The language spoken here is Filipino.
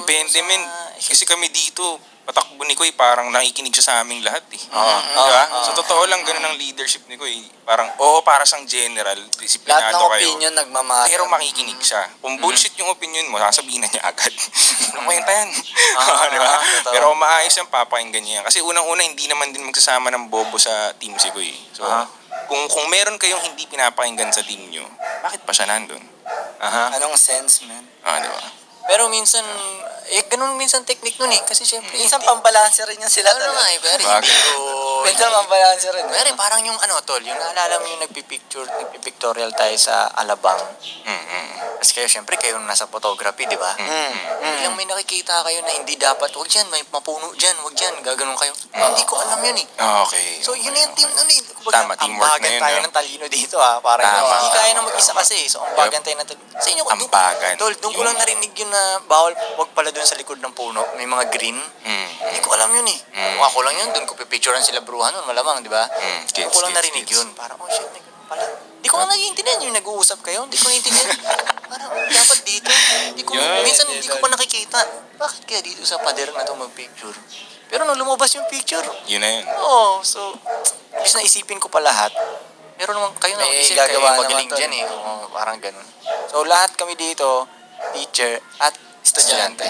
Depende, men. Kasi kami dito, patakbo ni Koy, parang nakikinig siya sa aming lahat eh. Oo. Diba? Sa totoo lang, ganun ang leadership ni Koy. Parang, oo, para siyang general, Lahat disiplinado ng kayo. opinion nagmamatter. Pero makikinig siya. Kung bullshit yung opinion mo, sasabihin na niya agad. Ano kwenta yan? Diba? totoo. Pero kung maayos yan, papakinggan niya yan. Kasi unang-una, hindi naman din magsasama ng bobo sa team si Koy. So, kung meron kayong hindi pinapakinggan sa team nyo, bakit pa siya nandun? Anong sense, man? Diba? Pero minsan, ganun minsan technique nun eh. Kasi syempre, Minsan pambalanse rin yan sila. ano nga eh, pero Bagay. hindi ko... Minsan pambalanse rin. Pero parang yung tol, yung naalala mo yung nagpipictorial tayo sa Alabang. Kasi kayo, syempre, kayo nasa photography, di ba? Biglang may nakikita kayo na hindi dapat, wag dyan, may mapuno dyan, wag dyan, gaganon kayo. Hindi ko alam yun eh. Okay. So, yun na yung team nun eh. Tama, teamwork na yun, tayo no? ng talino dito Parang Tama. hindi kaya na mag-isa kasi. So, ambagan tayo ng talino. Sa inyo, Ambagan. Tol, doon ko lang narinig yun na bawal, wag pala doon sa likod ng puno. May mga green. Hindi ko alam yun eh. Kung ako lang yun, doon ko pipicturean sila bruhan nun, malamang, di ba? Doon ko lang narinig yun. Parang, oh shit, may ganun pala. Hindi ko nga naiintindihan yung nag-uusap kayo. Hindi ko naiintindihan. Parang, dapat dito. Minsan hindi ko pa nakikita. Bakit kaya dito sa pader na ito mag-picture? Pero nung lumabas yung picture, Yun na yun. so, imbis na isipin ko pa lahat, meron naman kayo na May mag-isip gagawa kayo naman magaling to. dyan eh. Parang ganun. So, lahat kami dito, teacher at Estudyante.